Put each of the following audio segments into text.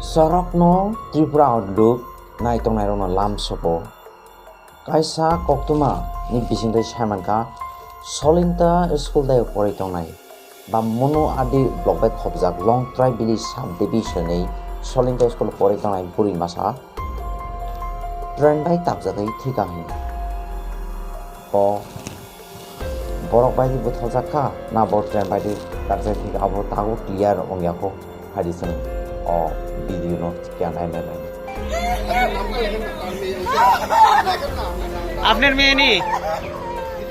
Sorokno Tripura Outlook naitong nairong lam sopo kaisa koktuma ni bisingdai saimanka solinta school dai poritong nai ba mono adi block by khobjak long try bili subdivision nei solinta school poritong nai puri masa trend bai tapjakai thika hin o borok bai butholjaka na bor trend bai tapjak thika abo tago clear ongyako hadisen o video no kyan ai mai আপনার মেয়ে নি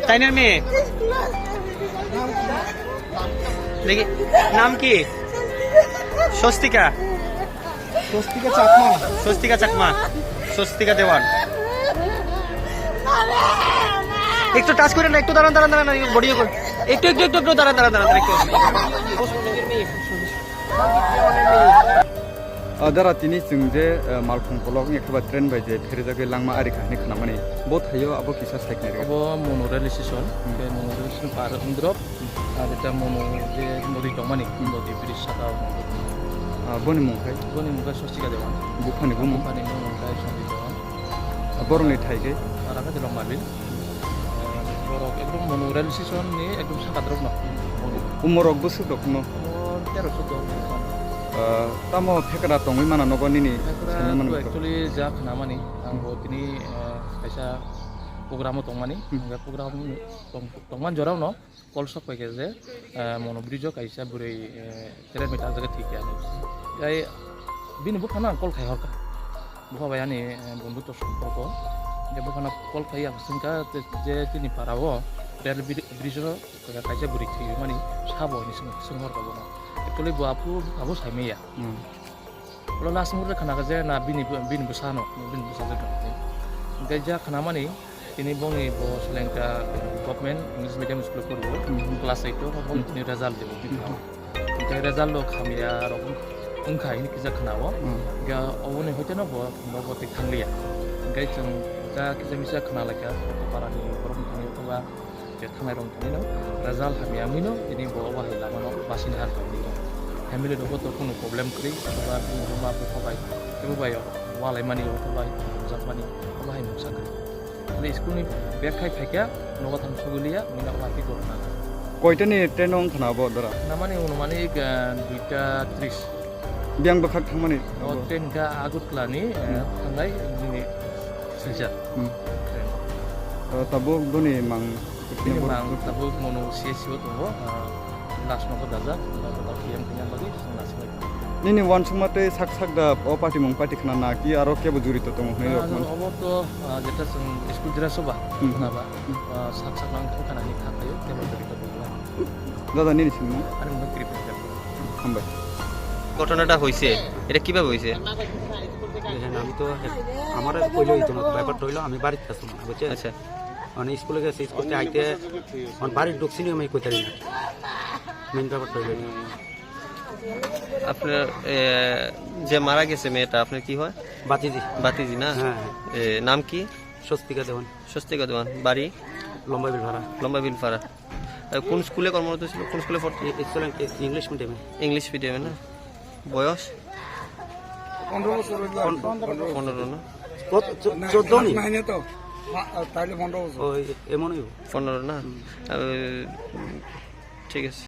তাইনের মেয়ে দেখি নাম কি স্বস্তিকা স্বস্তিকা চাকমা স্বস্তিকা দেওয়ান একটু touch করে না একটু দাঁড়ান বডিও করে একটু দাঁড়ান একটু Dara tini jengje malphung polok ekba train bai je pherejage langma ari khani khnamani bo thayo abo kisa saikne re abo monorail station be monorail station par umdrop ar eta mono je nodi tomani nodi bridge saka boni mungkai sostika dewan bukhani gumu pani mungkai sondi dewan boroni thaige ara ka delong mabil borok ekdom monorail station ni ekdom saka drop na umorok busu dokno 1300 tamo phekra tongui mana nogoni ni actually ja khnamani angbo tini kaisa program tongmani ga program tongman jorau no kol sok paike je mono bridge kaisa burei teren meter jaga thik ani gai bin bu khana kol khai horka bu bayani bondhuto সম্পর্ক je bu khana kol khai asingka je tini parao rel bridge ro kaisa burei thik mani sabo ni sumor ka bono actually bu abu saimia lo last mur khana ka je na bin busano bin busaje gaja khana mani ini bongi bo selengka government English medium school ko class 8 to bon ini result debo ga result lo khamia ro ungkha ini kija khana wo ga awone hoite no bo te khanglia gai chung ja kija misa khana laka parani borom tini to ba je thangai rong tini no result hamia mino ini bo ba hila mano basin har tini family do to কোনো problem kri ba rumah bu khabai tebu bayo walai mani to bai japani bai musa kri ale school ni bek khai phaikia noga tham sugulia mina wati korna koita ni train ong khana bo dara namani unumani 2:30 biang bakhak thangmani o train ga agut klani thangai ni seja tabo boni mang ini mang tabo mono CSO to last no daza ta PM punya lagi nasi lagi nini wan sumate sak da o party mong party khana na ki aro ke bujuri to tong nei rokman obo to jeta school dira soba na ba sak nang khana ni khatayo ke bujuri to bogla দাদা নিনি ছিল আর মনে করি পেতে হামবাই ঘটনাটা হইছে এটা কিভাবে হইছে দেখেন আমি তো আমার কইলো হইতো না ব্যাপারটা হইলো আমি বাড়িতে আসলাম না বুঝছেন আচ্ছা মানে স্কুলে গেছে স্কুলে আইতে আমার বাড়ির ঢুকছিনি আমি কইতারি না মেন ব্যাপারটা হইলো আপনার যে মারা গেছে মেয়েটা আপনার কি হয় বাতিজি না হ্যাঁ নাম কি স্বস্তিকা দেওয়ান বাড়ি লম্বা বিল ভাড়া কোন স্কুলে কর্মরত ছিল কোন স্কুলে পড়তে ইংলিশ মিডিয়ামে না বয়স 15 না 14 তাইলে 15 এমনই 15 না ঠিক আছে